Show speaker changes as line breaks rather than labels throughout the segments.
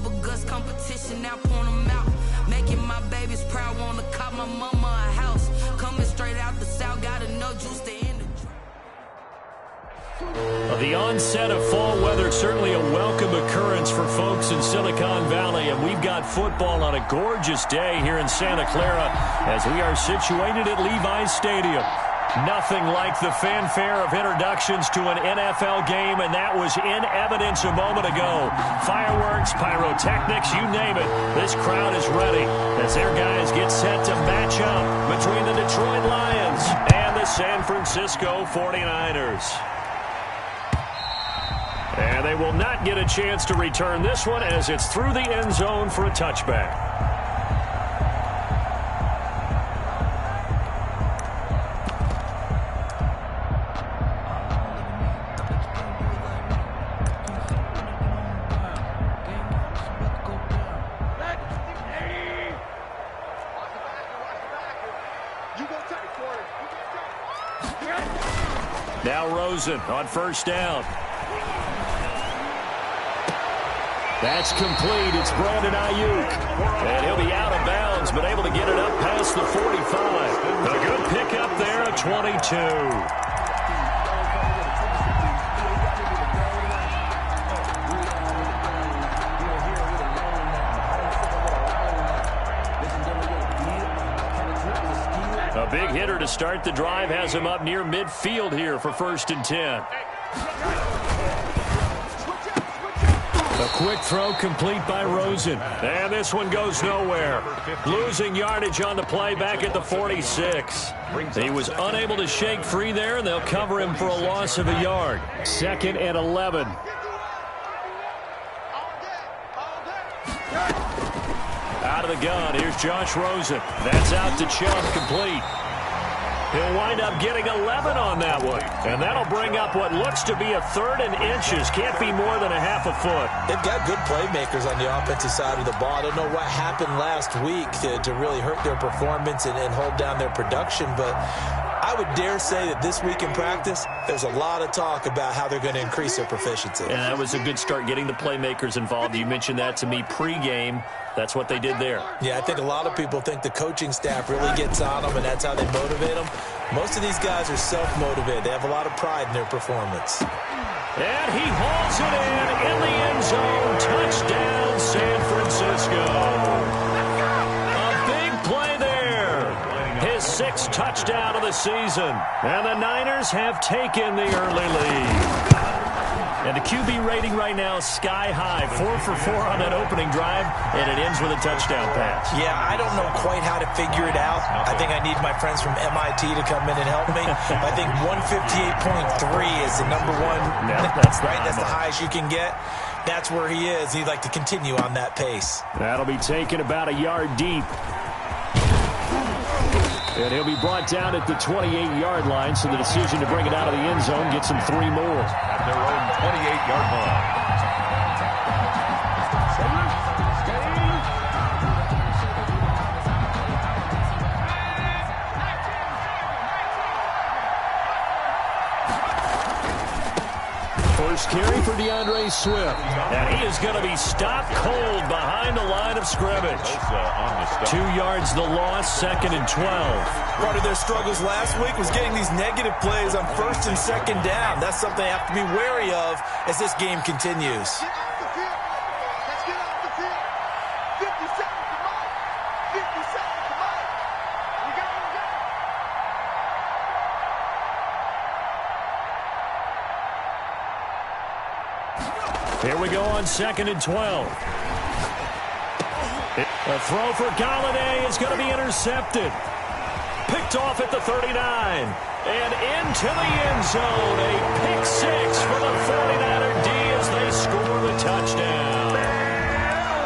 bubble guts competition, now point them out. Making my babies proud, wanna cop my mama a house. Coming straight out the south, got enough juice to end the
The onset of fall weather, certainly a welcome occurrence for folks in Silicon Valley, and we've got football on a gorgeous day here in Santa Clara as we are situated at Levi's Stadium. Nothing like the fanfare of introductions to an NFL game, and that was in evidence a moment ago. Fireworks, pyrotechnics, you name it. This crowd is ready as their guys get set to match up between the Detroit Lions and the San Francisco 49ers. And they will not get a chance to return this one as it's through the end zone for a touchback. Now Rosen on first down. That's complete. It's Brandon Ayuk. And he'll be out of bounds, but able to get it up past the 45. A good pickup there at 22. A big hitter to start the drive has him up near midfield here for 1st and 10. A quick throw complete by Rosen. And this one goes nowhere. Losing yardage on the play back at the 46. He was unable to shake free there, and they'll cover him for a loss of a yard. 2nd and 11. Out of the gun, here's Josh Rosen. That's out to Chubb, complete. He'll wind up getting 11 on that one. And that'll bring up what looks to be a 3rd and inches. Can't be more than a half a foot.
They've got good playmakers on the offensive side of the ball. I don't know what happened last week to really hurt their performance and hold down their production, but I would dare say that this week in practice, there's a lot of talk about how they're going to increase their proficiency.
And that was a good start getting the playmakers involved. You mentioned that to me pregame. That's what they did there.
Yeah, I think a lot of people think the coaching staff really gets on them, and that's how they motivate them. Most of these guys are self-motivated. They have a lot of pride in their performance.
And he hauls it in the end zone. Touchdown, San Francisco. A big play there. His 6th touchdown of the season. And the Niners have taken the early lead. And the QB rating right now is sky high. 4 for 4 on that opening drive, and it ends with a touchdown pass.
Yeah, I don't know quite how to figure it out. I think I need my friends from MIT to come in and help me. I think 158.3 is the number one.
Yeah, that's
right. That's the highest you can get. That's where he is. He'd like to continue on that pace.
That'll be taken about a yard deep. And he'll be brought down at the 28-yard line, so the decision to bring it out of the end zone gets him 3 more.
At their own 28-yard line.
First carry for DeAndre Swift. And he is going to be stopped cold behind the line of scrimmage. 2 yards the loss, 2nd and 12.
Part of their struggles last week was getting these negative plays on 1st and 2nd down. That's something they have to be wary of as this game continues.
Here we go on 2nd and 12. A throw for Galladay is going to be intercepted. Picked off at the 39. And into the end zone. A pick 6 for the 49er D as they score the touchdown.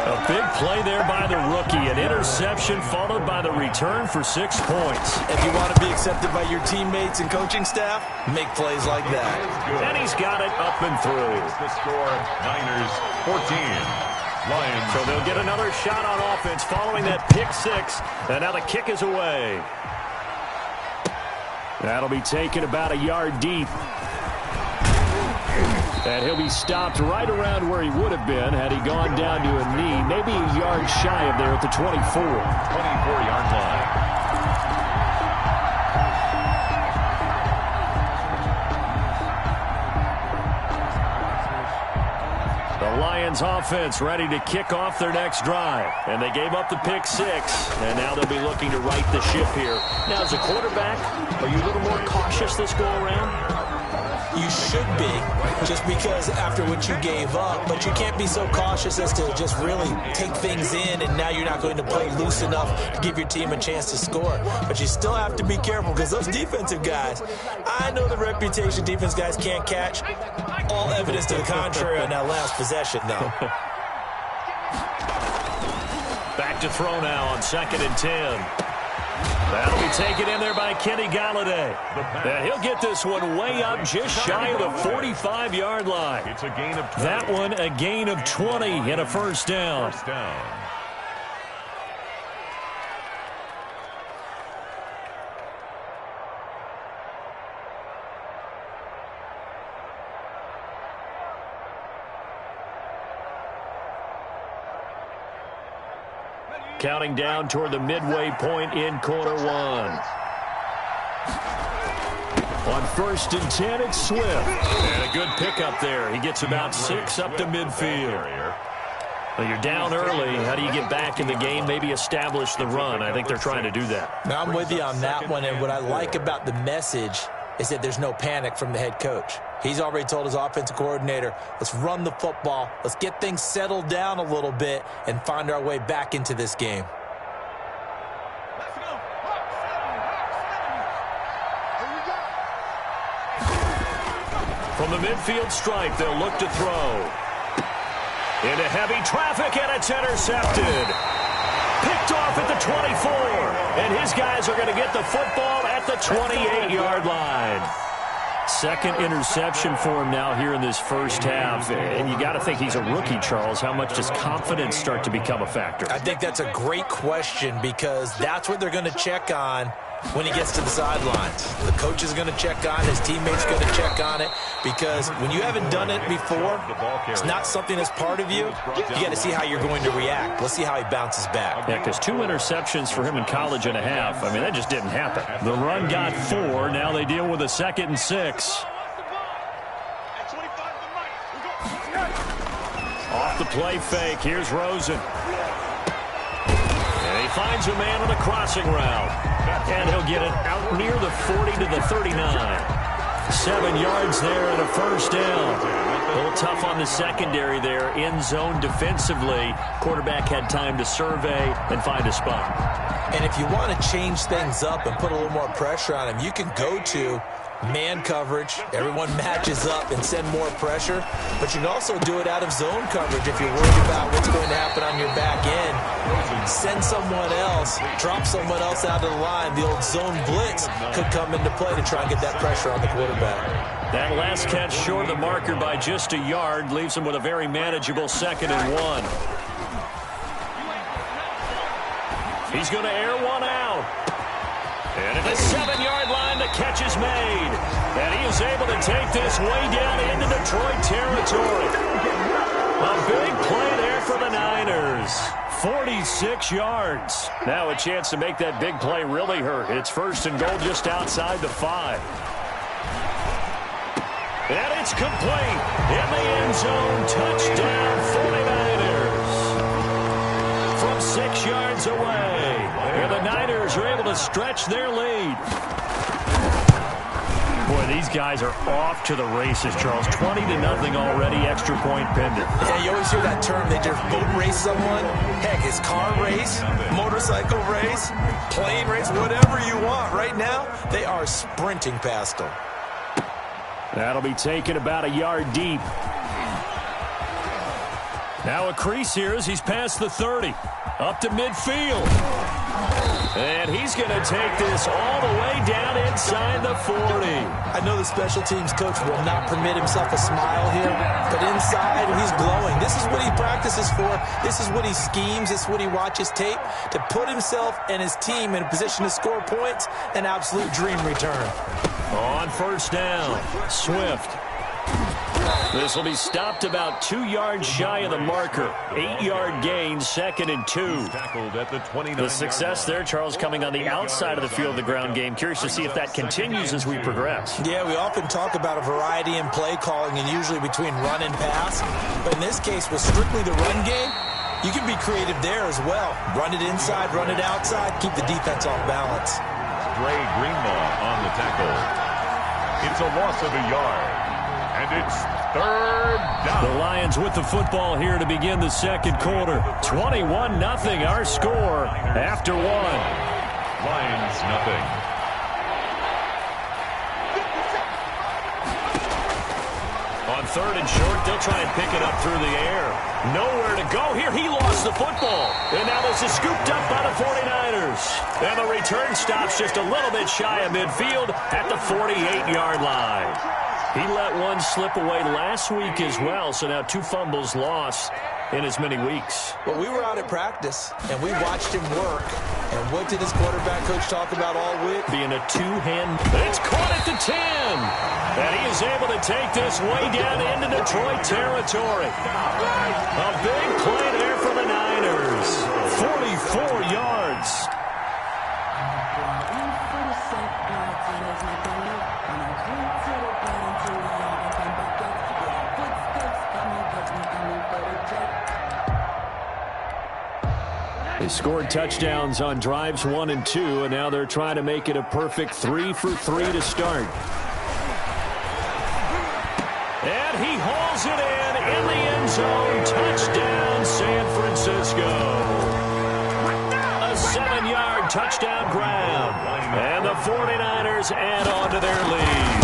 A big play there by the rookie. An interception followed by the return for 6 points.
If you want to be accepted by your teammates and coaching staff, make plays like that.
And he's got it up and through.
The score, Niners 14. Lions.
So they'll get another shot on offense following that pick 6. And now the kick is away. That'll be taken about a yard deep. And he'll be stopped right around where he would have been had he gone down to a knee, maybe a yard shy of there at the 24.
24-yard line.
The Lions offense ready to kick off their next drive. And they gave up the pick 6. And now they'll be looking to right the ship here. Now, as a quarterback, are you a little more cautious this go-around?
You should be, just because after what you gave up, but you can't be so cautious as to just really take things in, and now you're not going to play loose enough to give your team a chance to score. But you still have to be careful, because those defensive guys, I know the reputation defense guys can't catch. All evidence to the contrary on that last possession, though.
Back to throw now on 2nd and 10. That'll be taken in there by Kenny Galladay. And he'll get this one way up just shy of the 45-yard line.
It's a gain of 20.
That one a gain of 20 and a first down.
First down.
Counting down toward the midway point in quarter 1. On 1st and 10, it's Swift. And a good pickup there. He gets about 6 up to midfield. Well, you're down early. How do you get back in the game, maybe establish the run? I think they're trying to do that.
Now, I'm with you on that one, and what I like about the message is that there's no panic from the head coach. He's already told his offensive coordinator, let's run the football, let's get things settled down a little bit and find our way back into this game.
From the midfield stripe, they'll look to throw. Into heavy traffic, and it's intercepted. Picked off at the 24, and his guys are going to get the football at the 28-yard line. Second interception for him now here in this first half. And you got to think he's a rookie, Charles. How much does confidence start to become a factor?
I think that's a great question, because that's what they're going to check on when he gets to the sidelines. The coach is going to check on it. His teammates are going to check on it, because when you haven't done it before, it's not something that's part of you. You got to see how you're going to react. Let's see how he bounces back.
Yeah, because 2 interceptions for him in college and a half. I mean, that just didn't happen. The run got 4. Now they deal with a 2nd and 6. Off the play fake. Here's Rosen. And he finds a man on a crossing route. And he'll get it out near the 40 to the 39. 7 yards there and a first down. A little tough on the secondary there. In zone defensively. Quarterback had time to survey and find a spot.
And if you want to change things up and put a little more pressure on him, you can go to man coverage. Everyone matches up and send more pressure. But you can also do it out of zone coverage if you're worried about what's going to happen on your back end. Send someone else, drop someone else out of the line. The old zone blitz could come into play to try and get that pressure on the quarterback.
That last catch short of the marker by just a yard leaves him with a very manageable 2nd and 1. He's going to air one out. And at the 7-yard line, the catch is made. And he is able to take this way down into Detroit territory. A big play there for the Niners. 46 yards. Now a chance to make that big play really hurt. It's 1st and goal just outside the 5. And it's complete. In the end zone, touchdown 49ers. From 6 yards away. And the Niners are able to stretch their lead. Boy, these guys are off to the races, Charles. 20-0 already, extra point pending.
Yeah, you always hear that term. They just boat race someone. Heck, it's car race, motorcycle race, plane race, whatever you want. Right now, they are sprinting past them.
That'll be taken about a yard deep. Now a crease here as he's past the 30. Up to midfield. And he's going to take this all the way down inside the 40.
I know the special teams coach will not permit himself a smile here, but inside he's glowing. This is what he practices for. This is what he schemes. This is what he watches tape to put himself and his team in a position to score points. An absolute dream return.
On 1st down, Swift. This will be stopped about 2 yards shy of the marker. 8-yard gain, 2nd and 2.
Tackled at the 29.
The success there, Charles, coming on the outside of the field of the ground game. Curious to see if that continues as we progress.
Yeah, we often talk about a variety in play calling and usually between run and pass. But in this case, with strictly the run game, you can be creative there as well. Run it inside, run it outside, keep the defense off balance.
Dre Greenlaw on the tackle. It's a loss of a yard. And it's 3rd down.
The Lions with the football here to begin the second quarter. 21-0 our score after 1.
Lions nothing.
On 3rd and short, they'll try and pick it up through the air. Nowhere to go here. He lost the football. And now this is scooped up by the 49ers. And the return stops just a little bit shy of midfield at the 48-yard line. He let one slip away last week as well, so now 2 fumbles lost in as many weeks.
Well, we were out at practice, and we watched him work. And what did his quarterback coach talk about all week?
Being a 2-hand. It's caught at the 10. And he is able to take this way down into Detroit territory. A big play there for the Niners. 44 yards. They scored touchdowns on drives 1 and 2, and now they're trying to make it a perfect 3 for 3 to start. And he hauls it in the end zone. Touchdown, San Francisco. A 7-yard touchdown grab. And the 49ers add on to their lead.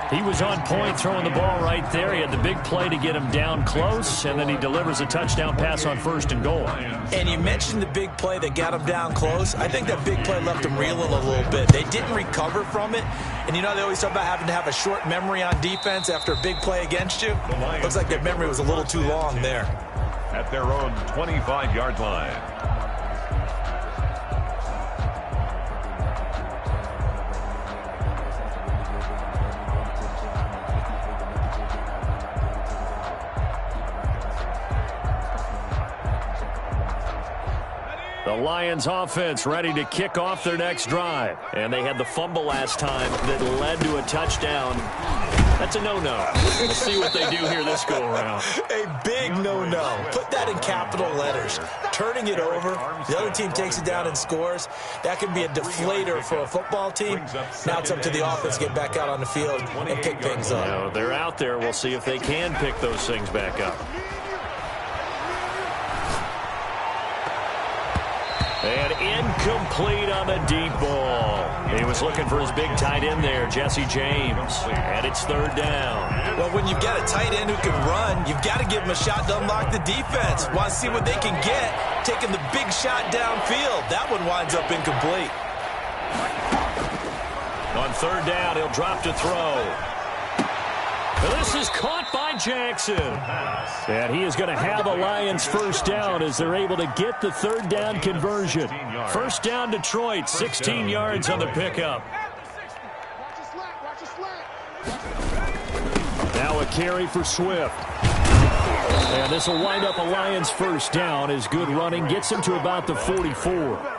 He was on point throwing the ball right there. He had the big play to get him down close, and then he delivers a touchdown pass on 1st and goal.
And you mentioned the big play that got him down close. I think that big play left him reeling a little bit. They didn't recover from it. And you know they always talk about having to have a short memory on defense after a big play against you. Looks like their memory was a little too long there.
At their own 25-yard line.
The Lions offense ready to kick off their next drive. And they had the fumble last time that led to a touchdown. That's a no-no. We'll see what they do here this go-around.
A big no-no. Put that in capital letters. Turning it over, the other team takes it down and scores. That can be a deflator for a football team. Now it's up to the offense to get back out on the field and pick things up.
Now, they're out there. We'll see if they can pick those things back up. And incomplete on the deep ball. He was looking for his big tight end there, Jesse James. And it's 3rd down.
Well, when you've got a tight end who can run, you've got to give him a shot to unlock the defense. Want to see what they can get, taking the big shot downfield. That one winds up incomplete.
On 3rd down, he'll drop to throw. This is caught by Jackson. And he is going to have a Lions 1st down as they're able to get the 3rd down conversion. 1st down Detroit, 16 yards on the pickup. Now a carry for Swift. And this will wind up a Lions 1st down as good running gets him to about the 44.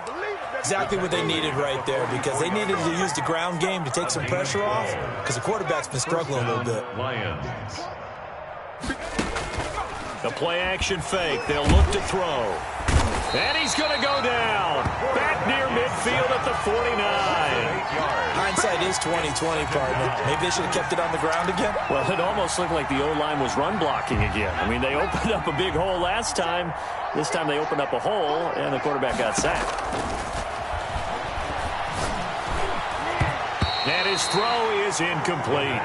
Exactly what they needed right there, because they needed to use the ground game to take some pressure off, because the quarterback's been struggling a little bit.
Lions.
The play action fake. They'll look to throw. And he's going to go down. Back near midfield at the 49.
Hindsight is 20/20, partner. Maybe they should have kept it on the ground again.
Well, it almost looked like the O-line was run blocking again. I mean, they opened up a big hole last time. This time they opened up a hole, and the quarterback got sacked. And his throw is incomplete.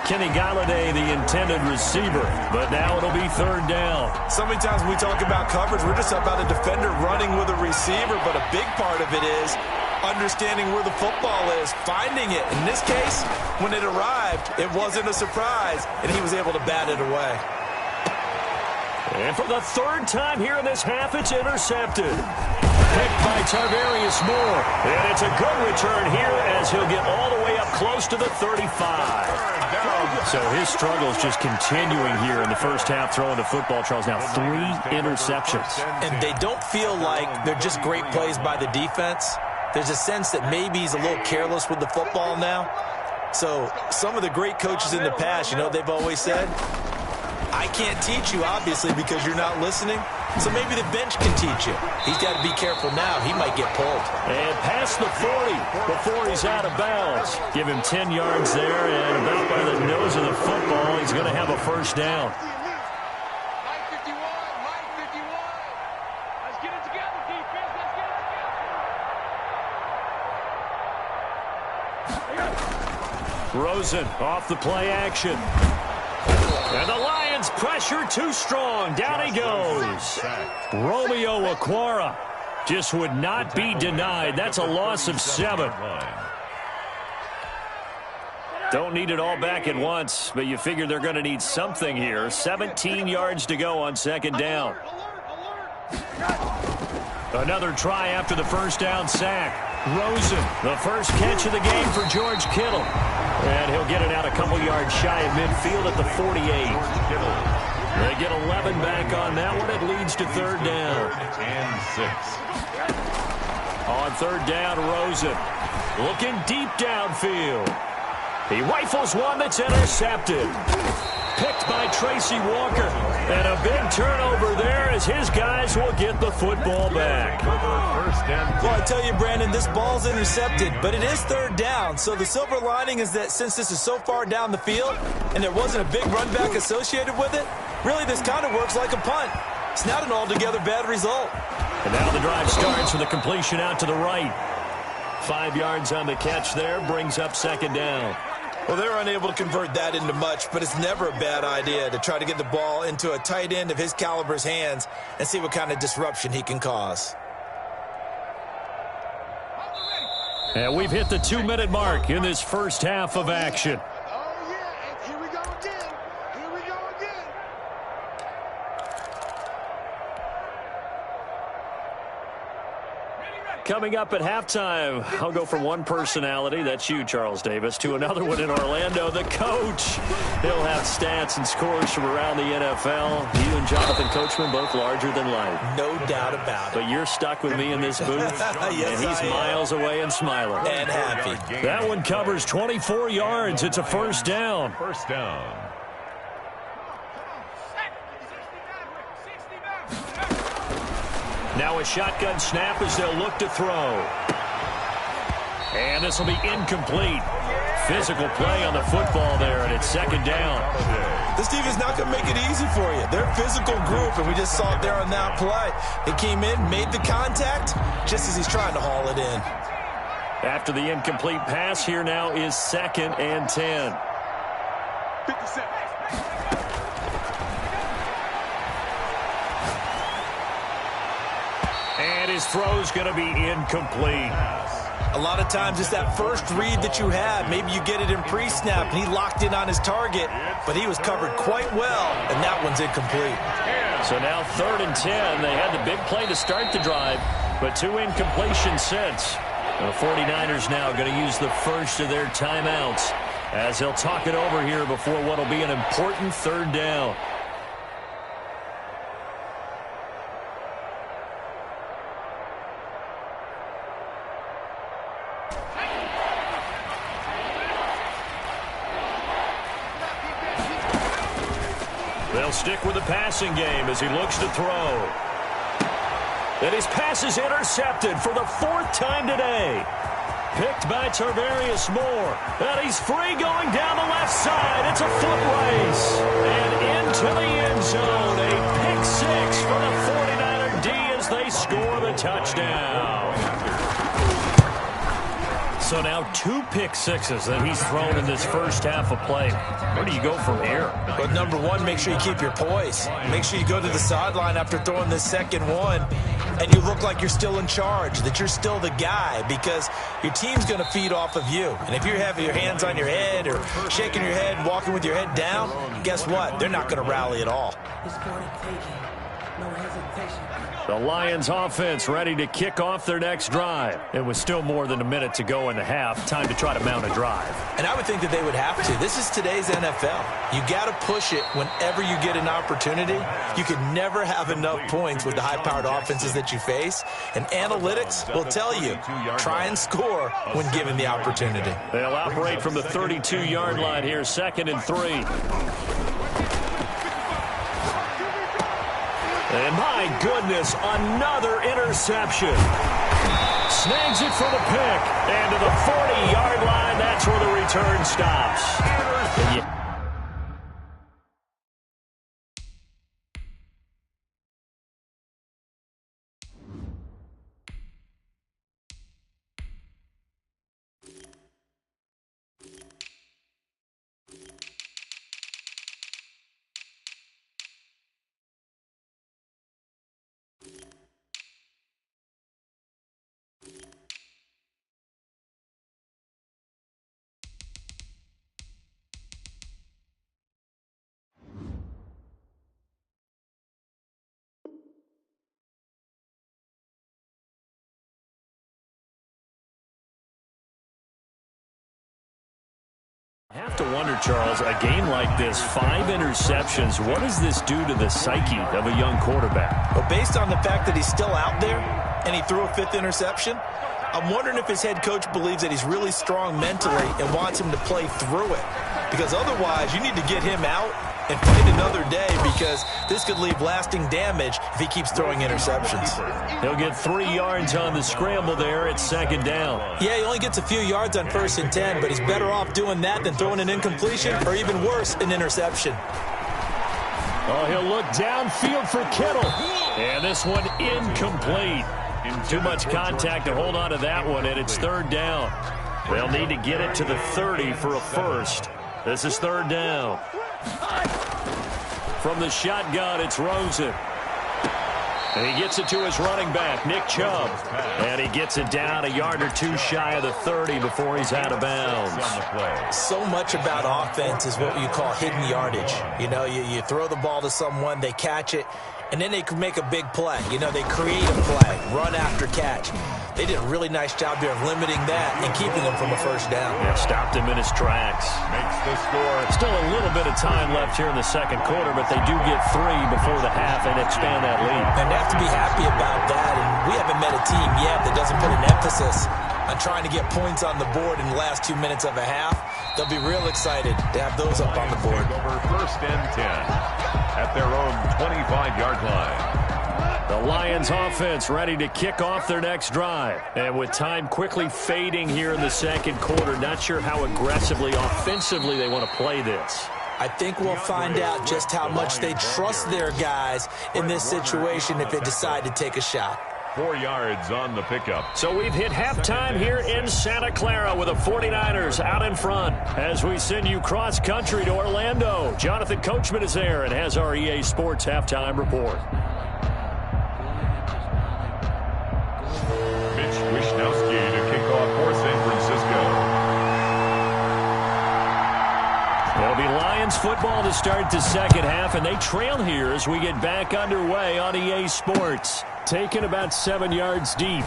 Kenny Galladay, the intended receiver, but now it'll be 3rd down.
So many times when we talk about coverage, we're just about a defender running with a receiver, but a big part of it is understanding where the football is, finding it. In this case, when it arrived, it wasn't a surprise, and he was able to bat it away.
And for the third time here in this half, it's intercepted. Picked by Tarvarius Moore. And it's a good return here as he'll get all the way up close to the 35. So his struggles just continuing here in the first half throwing the football, Charles. Now 3 interceptions.
And they don't feel like they're just great plays by the defense. There's a sense that maybe he's a little careless with the football now. So some of the great coaches in the past, you know, they've always said, I can't teach you, obviously, because you're not listening. So maybe the bench can teach you. He's got to be careful now. He might get pulled.
And past the 40 before he's out of bounds. Give him 10 yards there, and about by the nose of the football, he's going to have a first down.
Let's get it together, defense. Let's get it together.
Rosen off the play action. And the Lions pressure too strong. Down he goes. Romeo Okwara just would not be denied. That's a loss of 7. Don't need it all back at once, but you figure they're going to need something here. 17 yards to go on second down. Another try after the first down sack. Rosen, the first catch of the game for George Kittle. And he'll get it out a couple yards shy of midfield at the 48. They get 11 back on that one. It leads to third down.
And 6.
On third down, Rosen looking deep downfield. He rifles one that's intercepted. Picked by Tracy Walker. And a big turnover there as his guys will get the football back.
Well, I tell you, Brandon, this ball's intercepted, but it is third down. So the silver lining is that since this is so far down the field and there wasn't a big run back associated with it, really this kind of works like a punt. It's not an altogether bad result.
And now the drive starts with a completion out to the right. 5 yards on the catch there, brings up second down.
Well, they were unable to convert that into much, but it's never a bad idea to try to get the ball into a tight end of his caliber's hands and see what kind of disruption he can cause.
And we've hit the 2-minute mark in this first half of action.
Oh, yeah, and here we go again. Here we go again.
Coming up at halftime, I'll go from one personality, that's you, Charles Davis, to another one in Orlando, the coach. He'll have stats and scores from around the NFL. You and Jonathan Coachman, both larger than life.
No doubt about it.
But you're stuck with me in this booth,
Yes,
and he's
I am.
miles away and smiling.
And happy.
That one covers 24 yards. It's a first down.
First down.
Now a shotgun snap as they'll look to throw. And this will be incomplete. Physical play on the football there, and it's second down.
This defense not going to make it easy for you. They're a physical group, and we just saw it there on that play. He came in, made the contact, just as he's trying to haul it in.
After the incomplete pass, here now is 2nd and 10.
57.
And his throw's going to be incomplete.
A lot of times it's that first read that you have. Maybe you get it in pre-snap, and he locked in on his target, but he was covered quite well, and that one's incomplete.
So now 3rd and 10. They had the big play to start the drive, but 2 incompletions since. The 49ers now going to use the first of their timeouts as they'll talk it over here before what will be an important third down. They'll stick with the passing game as he looks to throw. And his pass is intercepted for the 4th time today. Picked by Tarvarius Moore. And he's free going down the left side. It's a foot race. And into the end zone. A pick 6 for the 49er D as they score the touchdown. So now 2 pick sixes that he's thrown in this first half of play. Where do you go from here?
But number one, make sure you keep your poise. Make sure you go to the sideline after throwing this second one, and you look like you're still in charge, that you're still the guy, because your team's going to feed off of you. And if you're having your hands on your head or shaking your head and walking with your head down, guess what? They're not going to rally at all.
The Lions offense ready to kick off their next drive. It was still more than a minute to go in the half. Time to try to mount a drive.
And I would think that they would have to. This is today's NFL. You got to push it whenever you get an opportunity. You can never have enough points with the high-powered offenses that you face. And analytics will tell you, try and score when given the opportunity.
They'll operate from the 32-yard line here, 2nd and 3. And my goodness, another interception. Snags it for the pick. And to the 40-yard line, that's where the return stops. I have to wonder, Charles, a game like this, 5 interceptions, what does this do to the psyche of a young quarterback?
Well, based on the fact that he's still out there and he threw a 5th interception, I'm wondering if his head coach believes that he's really strong mentally and wants him to play through it. Because otherwise, you need to get him out and fight another day, because this could leave lasting damage if he keeps throwing interceptions.
He'll get 3 yards on the scramble there at 2nd down.
Yeah, he only gets a few yards on 1st and 10, but he's better off doing that than throwing an incompletion, or even worse, an interception.
Oh, he'll look downfield for Kittle. And this one incomplete. Too much contact to hold on to that one, and it's 3rd down. They'll need to get it to the 30 for a first. This is 3rd down. From the shotgun, it's Rosen. And he gets it to his running back, Nick Chubb. And he gets it down a yard or 2 shy of the 30 before he's out of bounds.
So much about offense is what you call hidden yardage. You know, you throw the ball to someone, they catch it, and then they can make a big play. You know, they create a play, run after catch. They did a really nice job there of limiting that and keeping him from a first down.
Yeah, stopped him in his tracks.
Makes the score.
Still a little bit of time left here in the 2nd quarter, but they do get 3 before the half and expand that lead.
And they have to be happy about that, and we haven't met a team yet that doesn't put an emphasis on trying to get points on the board in the last 2 minutes of a half. They'll be real excited to have those up on the board.
Over 1st and 10 at their own 25-yard line.
The Lions offense ready to kick off their next drive. And with time quickly fading here in the 2nd quarter, not sure how aggressively, offensively they want to play this.
I think we'll find out just how much they trust their guys in this situation if they decide to take a shot.
4 yards on the pickup.
So we've hit halftime here in Santa Clara with the 49ers out in front. As we send you cross-country to Orlando, Jonathan Coachman is there and has our EA Sports halftime report.
To kick off for San Francisco.
It'll be Lions football to start the 2nd half, and they trail here as we get back underway on EA Sports. Taken about 7 yards deep.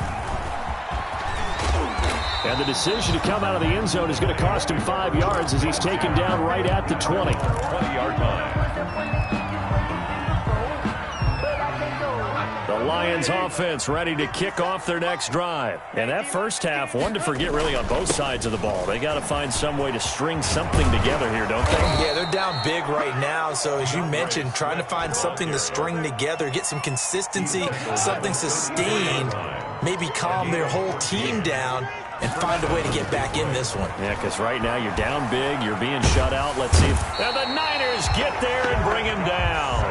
And the decision to come out of the end zone is going to cost him 5 yards as he's taken down right at the 20.
20-yard line.
The Lions offense ready to kick off their next drive. And that first half, one to forget really on both sides of the ball. They got to find some way to string something together here, don't they?
Yeah, they're down big right now. So as you mentioned, trying to find something to string together, get some consistency, something sustained, maybe calm their whole team down and find a way to get back in this one.
Yeah, because right now you're down big, you're being shut out. Let's see if... And the Niners get there and bring him down.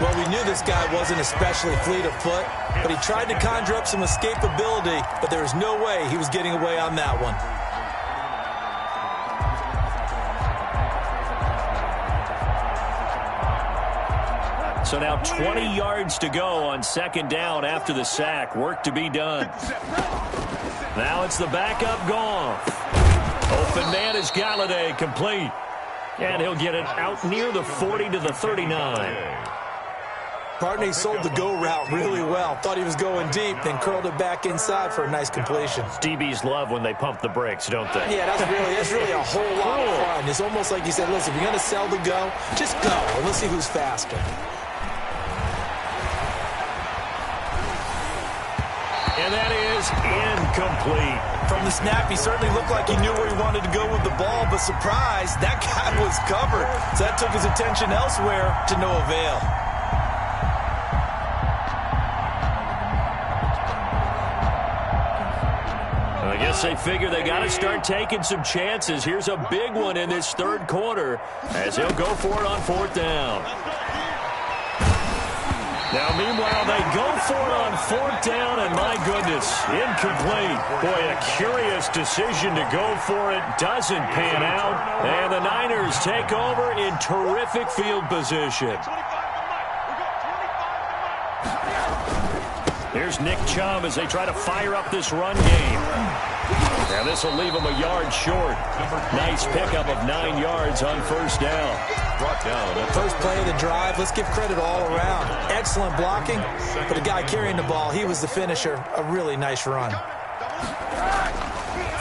Well, we knew this guy wasn't especially fleet of foot, but he tried to conjure up some escapability, but there was no way he was getting away on that one.
So now 20 yards to go on second down after the sack. Work to be done. Now it's the backup Goff. Open man is Galladay, complete. And he'll get it out near the 40 to the 39.
Partney sold the go route really well. Thought he was going deep, then curled it back inside for a nice completion.
DBs love when they pump the brakes, don't they?
Yeah, that's really a whole lot of fun. It's almost like you said, listen, if you're going to sell the go, just go, and let's see who's faster.
And that is incomplete.
From the snap, he certainly looked like he knew where he wanted to go with the ball, but surprise, that guy was covered. So that took his attention elsewhere to no avail.
I guess they figure they got to start taking some chances. Here's a big one in this third quarter as he'll go for it on fourth down. Now, meanwhile, they go for it on fourth down, and my goodness, incomplete. Boy, a curious decision to go for it. Doesn't pan out, and the Niners take over in terrific field position. Here's Nick Chubb as they try to fire up this run game. Now this will leave him a yard short. Nice pickup of 9 yards on first down.
Brought down.
First play of the drive, let's give credit all around. Excellent blocking, but the guy carrying the ball, he was the finisher. A really nice run.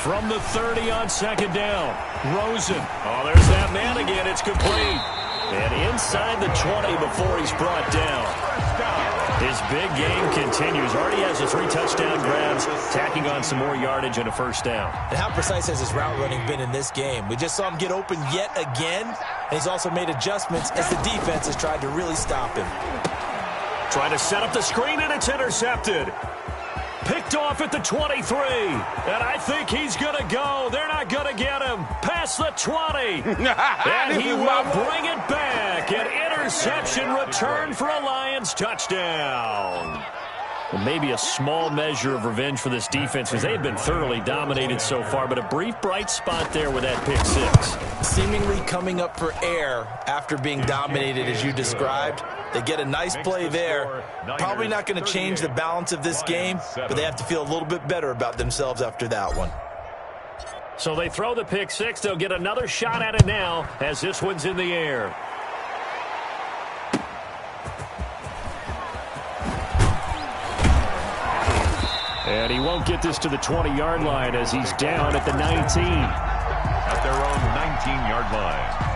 From the 30 on second down, Rosen. Oh, there's that man again. It's complete. And inside the 20 before he's brought down. His big game continues. Already has the 3 touchdown grabs, tacking on some more yardage and a first down.
And how precise has his route running been in this game? We just saw him get open yet again, and he's also made adjustments as the defense has tried to really stop him.
Trying to set up the screen, and it's intercepted. Picked off at the 23, and I think he's going to go. They're not going to get him. Past the 20, and he will bring it back. An interception return for a Lions touchdown. Well, maybe a small measure of revenge for this defense because they've been thoroughly dominated so far, but a brief bright spot there with that pick six.
Seemingly coming up for air after being dominated as you described. They get a nice play there. Probably not going to change the balance of this game, but they have to feel a little bit better about themselves after that one.
So they throw the pick six. They'll get another shot at it now as this one's in the air. And he won't get this to the 20-yard line as he's down at the 19.
At their own 19-yard line.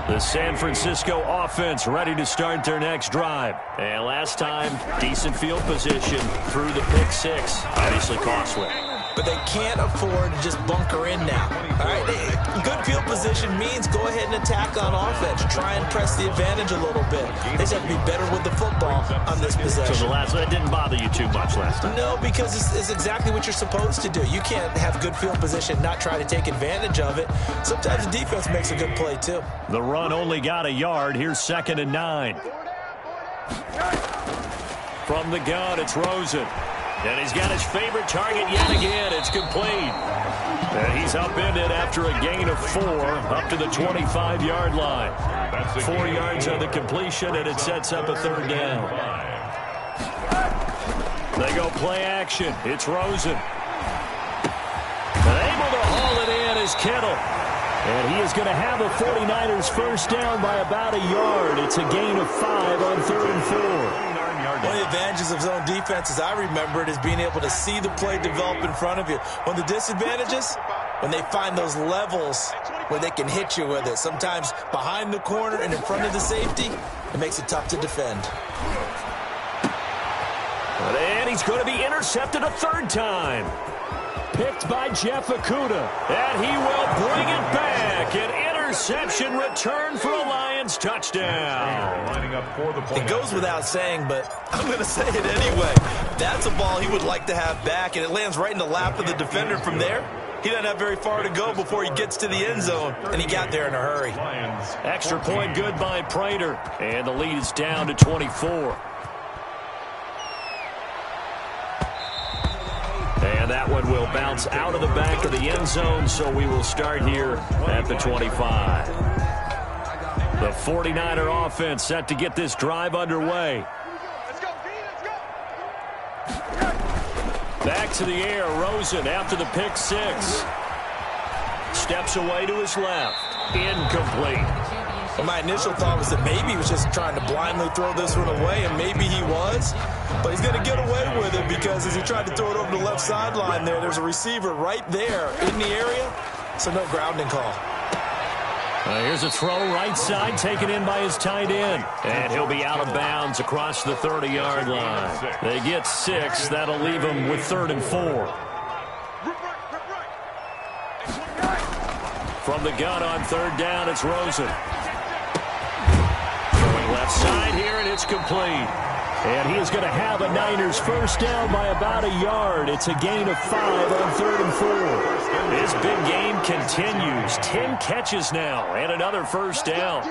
The San Francisco offense ready to start their next drive. And last time, decent field position through the pick six. Obviously costly.
But they can't afford to just bunker in now. All right, good field position means go ahead and attack on offense. Try and press the advantage a little bit. They just have to be better with the football on this possession.
So that didn't bother you too much last time?
No, because it's exactly what you're supposed to do. You can't have good field position, not try to take advantage of it. Sometimes the defense makes a good play, too.
The run only got a yard. Here's 2nd and 9. From the gun, it's Rosen. And he's got his favorite target yet again. It's complete. And he's upended after a gain of 4 up to the 25-yard line. 4 yards on the completion, and it sets up a 3rd down. They go play action. It's Rosen. And able to haul it in is Kittle. And he is going to have the 49ers first down by about a yard. It's a gain of 5 on 3rd and 4.
One of the advantages of zone defense, as I remember it, is being able to see the play develop in front of you. One of the disadvantages, when they find those levels where they can hit you with it, sometimes behind the corner and in front of the safety, it makes it tough to defend.
And he's going to be intercepted a 3rd time. Picked by Jeff Okudah, and he will bring it back. An interception return for a Lions touchdown.
Lining up for the point.
It goes without saying, but I'm going to say it anyway. That's a ball he would like to have back, and it lands right in the lap of the defender from there. He doesn't have very far to go before he gets to the end zone, and he got there in a hurry.
Extra point good by Prater, and the lead is down to 24. And that one will bounce out of the back of the end zone, so we will start here at the 25. The 49er offense set to get this drive underway. Back to the air, Rosen after the pick six. Steps away to his left. Incomplete.
Well, my initial thought was that maybe he was just trying to blindly throw this one away, and maybe he was. But he's going to get away with it because as he tried to throw it over the left sideline there's a receiver right there in the area, so no grounding call.
Here's a throw right side taken in by his tight end. And he'll be out of bounds across the 30-yard line. They get 6. That'll leave them with 3rd and 4. From the gun on 3rd down, it's Rosen. Going left side here, and it's complete. And he is going to have a Niners first down by about a yard. It's a gain of 5 on 3rd and 4. His big game continues. 10 catches now and another first down.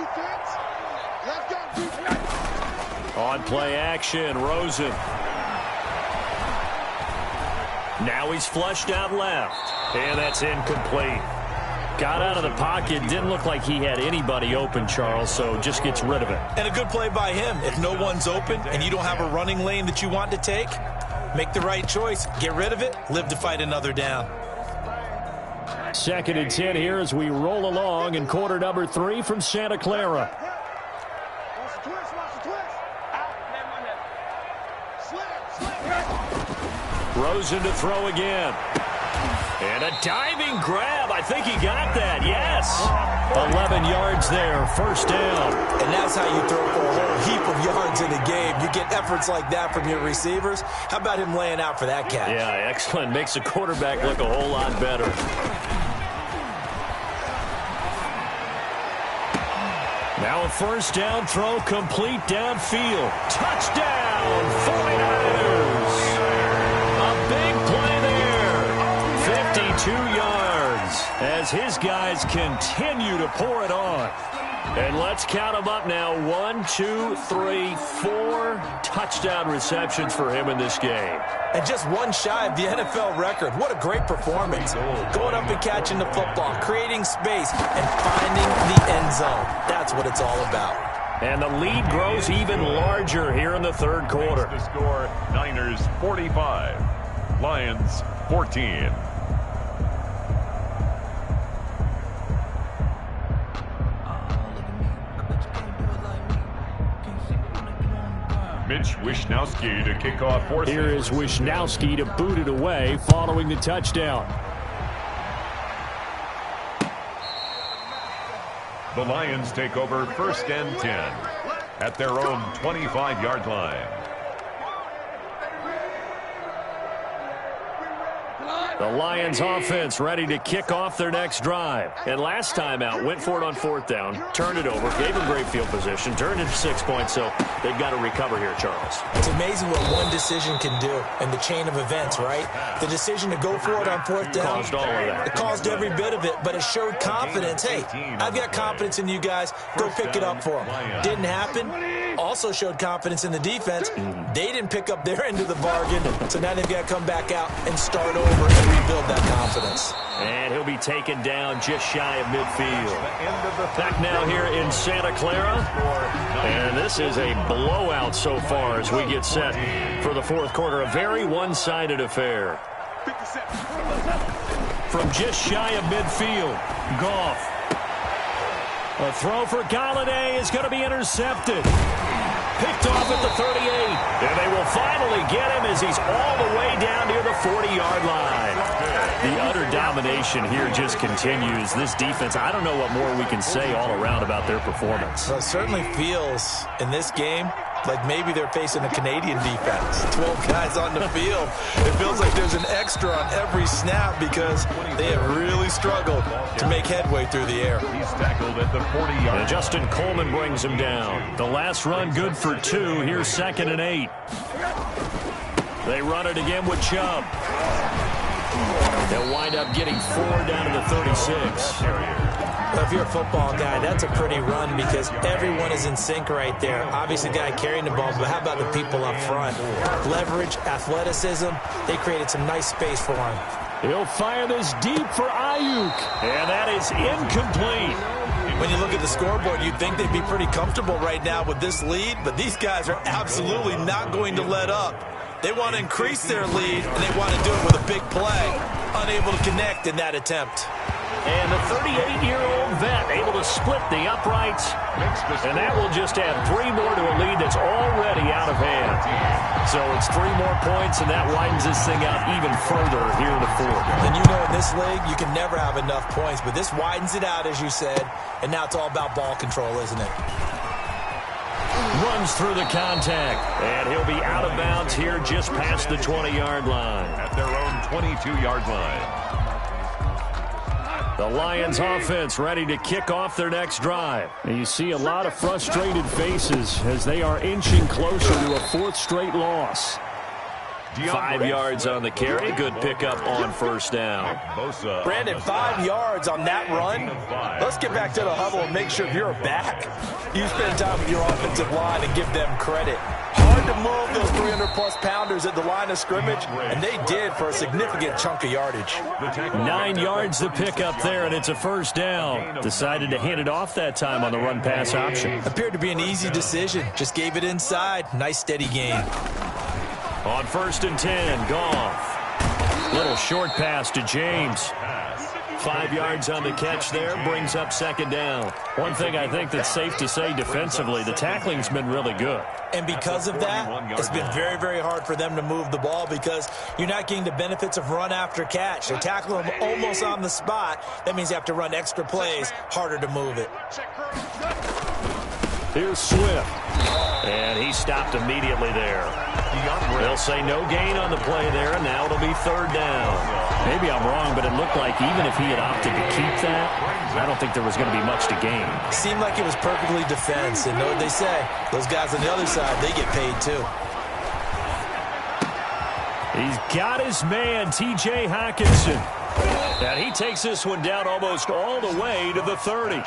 On play action, Rosen. Now he's flushed out left. And that's incomplete. Got out of the pocket. Didn't look like he had anybody open, Charles, so just gets rid of it.
And a good play by him. If no one's open and you don't have a running lane that you want to take, make the right choice. Get rid of it. Live to fight another down.
2nd and 10 here as we roll along in quarter number 3 from Santa Clara. Rosen to throw again. And a diving grab. I think he got that. Yes. 11 yards there. First down.
And that's how you throw for a whole heap of yards in a game. You get efforts like that from your receivers. How about him laying out for that catch?
Yeah, excellent. Makes the quarterback look a whole lot better. Now a first down throw complete downfield. Touchdown, 49ers. A big play there. 52 yards as his guys continue to pour it on. And let's count them up now. 1, 2, 3, 4 touchdown receptions for him in this game.
And just one shy of the NFL record. What a great performance. Going up and catching the football, creating space, and finding the end zone. That's what it's all about.
And the lead grows even larger here in the third quarter.
The score, Niners 45, Lions 14. Mitch Wishnowsky to kick off for.
Here is Wishnowsky to boot it away following the touchdown.
The Lions take over 1st and 10 at their own 25-yard line.
The Lions offense ready to kick off their next drive. And last time out, went for it on 4th down, turned it over, gave them great field position, turned it to 6 points, so they've got to recover here, Charles.
It's amazing what one decision can do in the chain of events, right? The decision to go for it on 4th down.
Caused all of that.
It caused every bit of it, but it showed confidence. Hey, I've got confidence in you guys. Go pick it up for them. Didn't happen. Also showed confidence in the defense. They didn't pick up their end of the bargain, so now they've got to come back out and start over and rebuild that confidence.
And he'll be taken down just shy of midfield. Back now here in Santa Clara. And this is a blowout so far as we get set for the fourth quarter. A very one-sided affair. From just shy of midfield, Goff. A throw for Galladay is going to be intercepted. Picked off at the 38. And they will finally get him as he's all the way down near the 40-yard line. The utter domination here just continues. This defense, I don't know what more we can say all around about their performance.
Well, it certainly feels in this game like maybe they're facing a Canadian defense. 12 guys on the field. It feels like there's an extra on every snap because they have really struggled to make headway through the air.
He's tackled at the 40-yard.
And Justin Coleman brings him down. The last run good for 2. Here's 2nd and 8. They run it again with Chubb. They'll wind up getting 4 down to the 36.
Well, if you're a football guy, that's a pretty run because everyone is in sync right there. Obviously, the guy carrying the ball, but how about the people up front? Leverage, athleticism, they created some nice space for him.
He'll fire this deep for Ayuk, and that is incomplete.
When you look at the scoreboard, you'd think they'd be pretty comfortable right now with this lead, but these guys are absolutely not going to let up. They want to increase their lead, and they want to do it with a big play. Unable to connect in that attempt.
And the 38-year-old vet able to split the uprights. And that will just add 3 more to a lead that's already out of hand. So it's 3 more points, and that widens this thing out even further here in the fourth.
And you know in this league, you can never have enough points, but this widens it out, as you said, and now it's all about ball control, isn't it?
Runs through the contact, and he'll be out of bounds here just past the 20-yard line.
At their own 22-yard line.
The Lions offense ready to kick off their next drive. And you see a lot of frustrated faces as they are inching closer to a 4th straight loss. 5 yards on the carry. Good pickup on first down.
Brandon, 5 yards on that run. Let's get back to the huddle and make sure if you're a back, you spend time with your offensive line and give them credit. Hard to move those 300-plus pounders at the line of scrimmage, and they did for a significant chunk of yardage.
9 yards to pick up there, and it's a first down. Decided to hand it off that time on the run-pass option.
Appeared to be an easy decision. Just gave it inside. Nice, steady gain.
On 1st and 10, Goff. Little short pass to James. 5 yards on the catch there, brings up second down. One thing I think that's safe to say defensively, the tackling's been really good.
And because of that, it's been very, very hard for them to move the ball because you're not getting the benefits of run after catch. They're tackling them almost on the spot. That means you have to run extra plays, harder to move it.
Here's Swift. And he stopped immediately there. They'll say no gain on the play there, and now it'll be 3rd down. Maybe I'm wrong, but it looked like even if he had opted to keep that, I don't think there was going to be much to gain.
Seemed like it was perfectly defense, and know what they say. Those guys on the other side, they get paid too.
He's got his man, T.J. Hockenson. And he takes this one down almost all the way to the 30.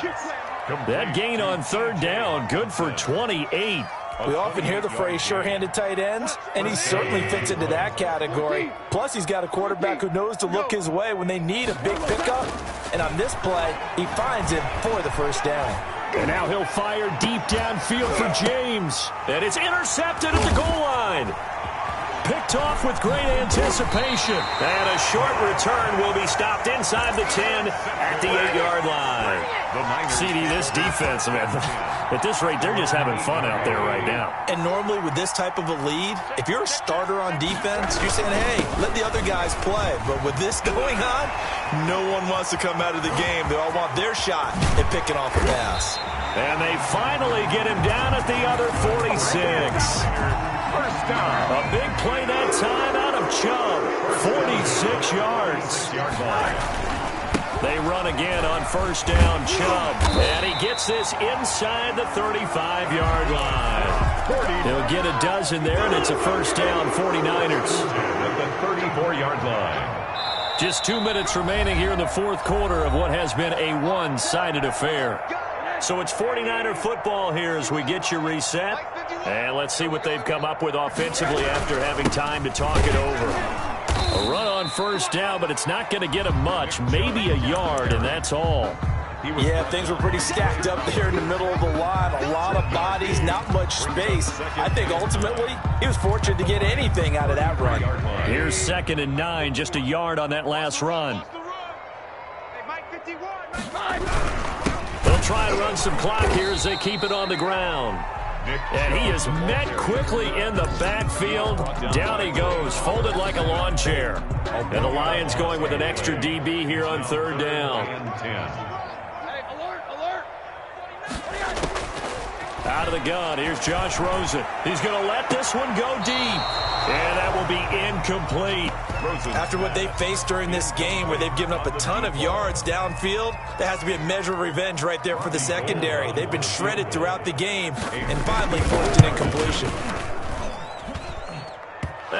That gain on 3rd down, good for 28.
We often hear the phrase sure-handed tight ends, and he certainly fits into that category. Plus, he's got a quarterback who knows to look his way when they need a big pickup. And on this play, he finds him for the first down.
And now he'll fire deep downfield for James. And it's intercepted at the goal line. Picked off with great anticipation. And a short return will be stopped inside the 10 at the 8-yard line. CD, this defense, man, at this rate, they're just having fun out there right now.
And normally with this type of a lead, if you're a starter on defense, you're saying, hey, let the other guys play. But with this going on, no one wants to come out of the game. They all want their shot at picking off a pass.
And they finally get him down at the other 46.
First down.
A big play that time out of Chubb. 46 yards. They run again on first down, Chubb. And he gets this inside the 35-yard line. He'll get a dozen there, and it's a first down, 49ers.
At the 34-yard line.
Just 2 minutes remaining here in the fourth quarter of what has been a one-sided affair. So it's 49er football here as we get you reset. And let's see what they've come up with offensively after having time to talk it over. A run on first down, but it's not going to get him much. Maybe a yard, and that's all.
Yeah, things were pretty stacked up there in the middle of the line. A lot of bodies, not much space. I think ultimately he was fortunate to get anything out of that run.
Here's 2nd and 9, just a yard on that last run. They'll try to run some clock here as they keep it on the ground. And he is met quickly in the backfield. Down he goes, folded like a lawn chair. And the Lions going with an extra DB here on 3rd down. Out of the gun, here's Josh Rosen. He's going to let this one go deep. And that will be incomplete.
After what they faced during this game where they've given up a ton of yards downfield, there has to be a measure of revenge right there for the secondary. They've been shredded throughout the game and finally forced an incompletion.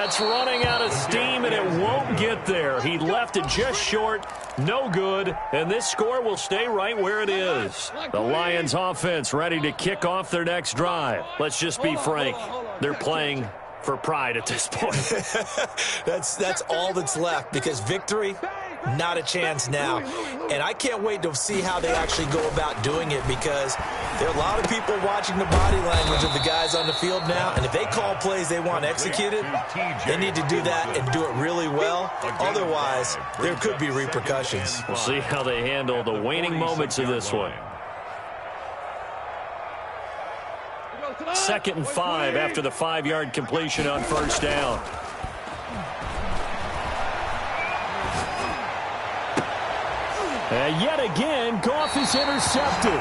That's running out of steam, and it won't get there. He left it just short. No good, and this score will stay right where it is. The Lions offense ready to kick off their next drive. Let's just be frank. They're playing for pride at this point.
That's all that's left, because victory, not a chance now. And I can't wait to see how they actually go about doing it, because there are a lot of people watching the body language of the guys on the field now, and if they call plays they want executed, they need to do that and do it really well. Otherwise, there could be repercussions.
We'll see how they handle the waning moments of this one. 2nd and 5 after the 5-yard completion on first down. And yet again, Goff is intercepted.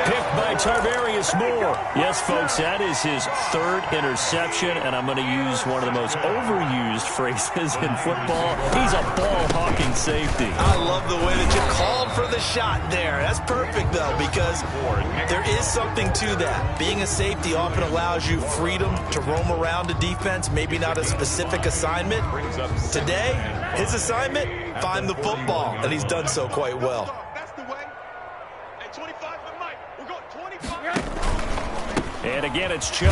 Picked by Tarvarius Moore. Yes, folks, that is his 3rd interception, and I'm going to use one of the most overused phrases in football. He's a ball-hawking safety.
I love the way that you called for the shot there. That's perfect, though, because there is something to that. Being a safety often allows you freedom to roam around the defense, maybe not a specific assignment. Today, his assignment, find the football, and he's done so quite well.
That's the way. At 25 for Mike. We've got 25.
And again, it's Chubb.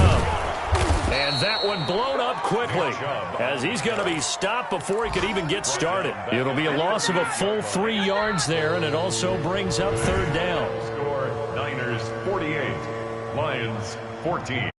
And that one blown up quickly, as he's going to be stopped before he could even get started. It'll be a loss of a full 3 yards there, and it also brings up 3rd down.
Score, Niners 48, Lions 14.